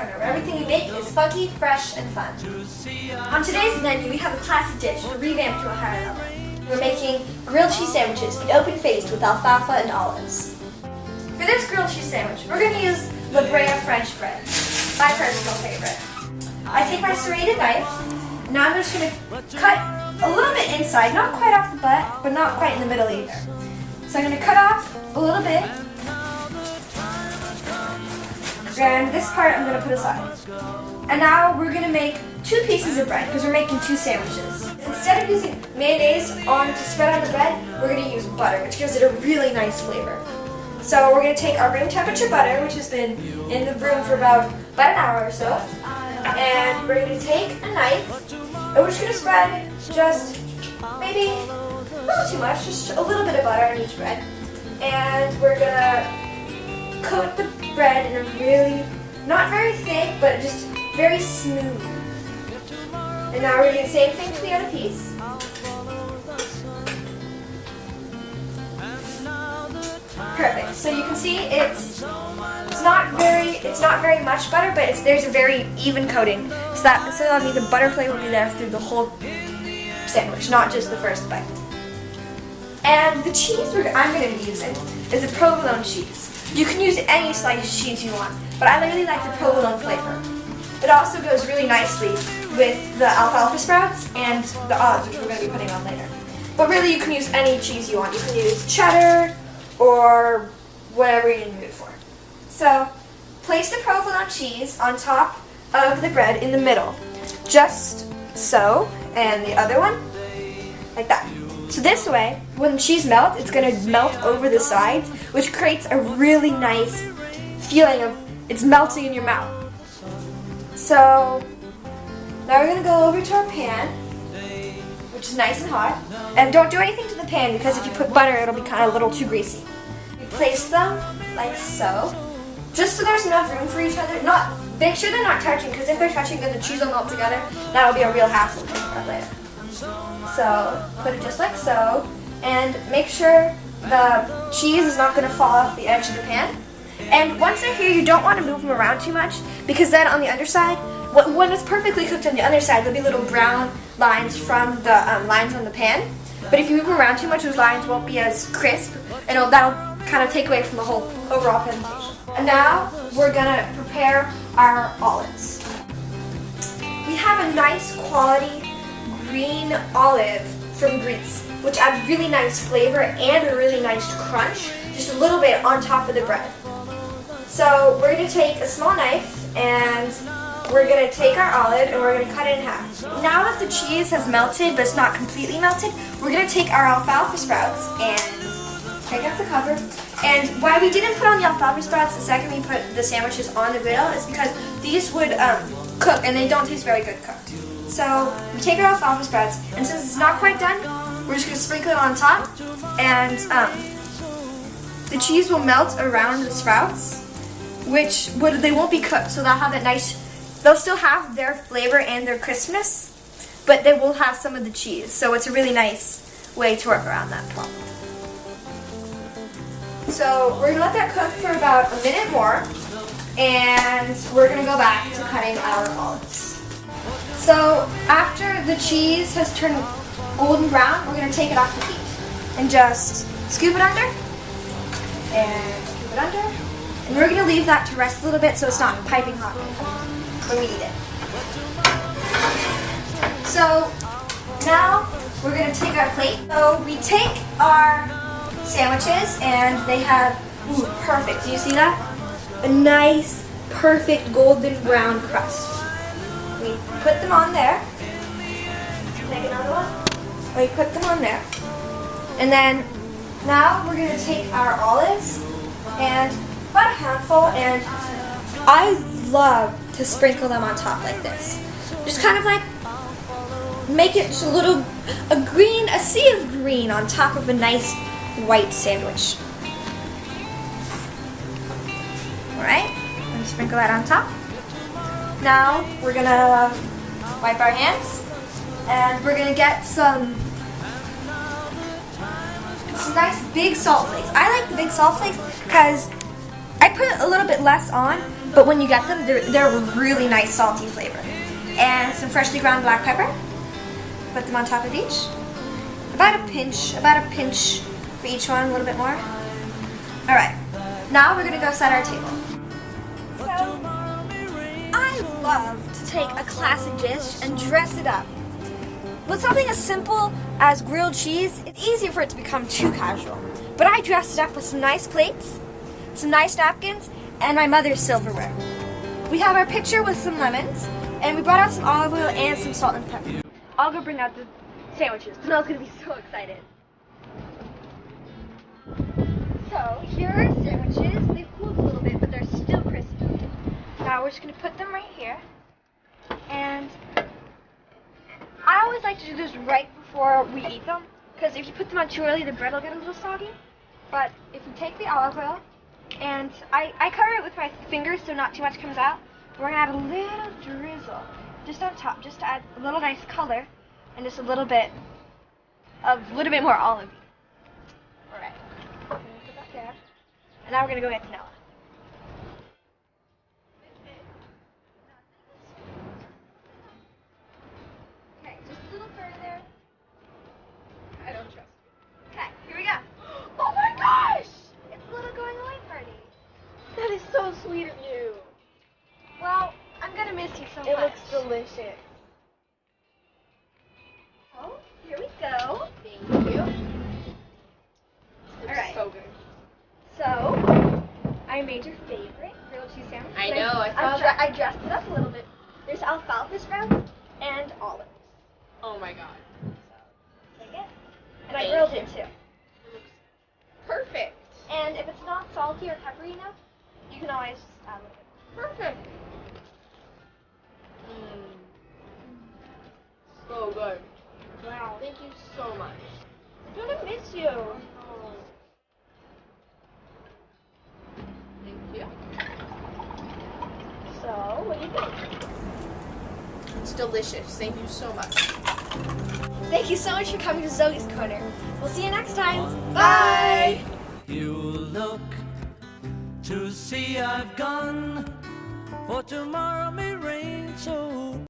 Corner, where everything we make is funky, fresh, and fun. On today's menu, we have a classic dish revamped to a higher level. We're making grilled cheese sandwiches, but open-faced with alfalfa and olives. For this grilled cheese sandwich, we're going to use La Brea French bread, my personal favorite. I take my serrated knife, and now I'm just going to cut a little bit inside, not quite off the butt, but not quite in the middle either. So I'm going to cut off a little bit, and this part I'm going to put aside. And now we're going to make 2 pieces of bread, because we're making 2 sandwiches. Instead of using mayonnaise to spread on the bread, we're going to use butter, which gives it a really nice flavor. So we're going to take our room temperature butter, which has been in the room for about an hour or so, and we're going to take a knife, and we're just going to spread just maybe, not too much, just a little bit of butter on each bread. And we're going to coat the bread in a really, not very thick, but just very smooth. And now we're doing the same thing to the other piece. Perfect. So you can see it's not very much butter, but there's a very even coating. So that means the butter flavor will be there through the whole sandwich, not just the first bite. And the cheese I'm going to be using is a provolone cheese. You can use any sliced cheese you want, but I really like the provolone flavor. It also goes really nicely with the alfalfa sprouts and the olives, which we're going to be putting on later. But really, you can use any cheese you want. You can use cheddar or whatever you need it for. So, place the provolone cheese on top of the bread in the middle, just so, and the other one, like that. So this way, when the cheese melts, it's going to melt over the sides, which creates a really nice feeling of it's melting in your mouth. So now we're going to go over to our pan, which is nice and hot. And don't do anything to the pan, because if you put butter, it'll be kind of a little too greasy. You place them like so, just so there's enough room for each other. Make sure they're not touching, because if they're touching, then the cheese will melt together. That'll be a real hassle to put later. So put it just like so, and make sure the cheese is not going to fall off the edge of the pan. And once they're here, you don't want to move them around too much, because then on the underside, when it's perfectly cooked on the underside, there'll be little brown lines from the lines on the pan. But if you move them around too much, those lines won't be as crisp, and that'll kind of take away from the whole overall presentation. And now we're going to prepare our olives. We have a nice quality green olive from Greece, which adds really nice flavor and a really nice crunch, just a little bit on top of the bread. So we're going to take a small knife, and we're going to take our olive and we're going to cut it in half. Now that the cheese has melted, but it's not completely melted, we're going to take our alfalfa sprouts and take out the cover. And why we didn't put on the alfalfa sprouts the second we put the sandwiches on the griddle is because these would cook, and they don't taste very good cooked. So we take our alfalfa sprouts, and since it's not quite done, we're just going to sprinkle it on top, and the cheese will melt around the sprouts, they won't be cooked, so they'll have that nice, they'll still have their flavor and their crispness, but they will have some of the cheese, so it's a really nice way to work around that problem. So we're going to let that cook for about a minute more, and we're going to go back to cutting our olives. So after the cheese has turned golden brown, we're going to take it off the heat and just scoop it under, and scoop it under, and we're going to leave that to rest a little bit so it's not piping hot when we eat it. So now we're going to take our plate. So we take our sandwiches, and they have, perfect, do you see that? A nice, perfect golden brown crust. We put them on there. Take another one. We put them on there. And then now we're going to take our olives, and about a handful, and I love to sprinkle them on top like this. Just kind of like make it just a sea of green on top of a nice white sandwich. Alright, I'm going to sprinkle that on top. Now we're going to wipe our hands, and we're going to get some nice big salt flakes. I like the big salt flakes because I put a little bit less on, but when you get them, they're a really nice salty flavor. And some freshly ground black pepper. Put them on top of each. About a pinch for each one, a little bit more. All right, now we're gonna go set our table. So, I love to take a classic dish and dress it up. With something as simple as grilled cheese, it's easier for it to become too casual. But I dressed it up with some nice plates, some nice napkins, and my mother's silverware. We have our pitcher with some lemons, and we brought out some olive oil and some salt and pepper. I'll go bring out the sandwiches. Janelle's gonna be so excited. So here are our sandwiches. They've cooled a little bit, but they're still crispy. Now we're just gonna put them right here. And I always like to do this right before we eat them, because if you put them on too early, the bread will get a little soggy. But if you take the olive oil, and I cover it with my fingers so not too much comes out, we're gonna add a little drizzle just on top, just to add a little nice color, and just a little bit more olive. All right, I'm gonna put that there, and now we're gonna go get Nella. Okay, just a little further. I don't trust you. Okay, here we go. Oh my gosh! It's a little going away party. That is so sweet of you. Well, I'm gonna miss you so much. It looks delicious. Oh, here we go. Thank you. All right. So good. So, I made your favorite grilled cheese sandwich. I know, I saw that. I dressed it up a little bit. There's alfalfa sprouts and olives. Oh my god. So, take it. And I Thank grilled you. it too. It looks perfect. And if it's not salty or peppery enough, you can always just add a little bit. Perfect. So good. Wow. Thank you so much. I'm gonna miss you. Oh. Thank you. So, what do you think? It's delicious. Thank you so much. Thank you so much for coming to Zoe's Corner. We'll see you next time. Bye! You look to see I've gone, for tomorrow may rain so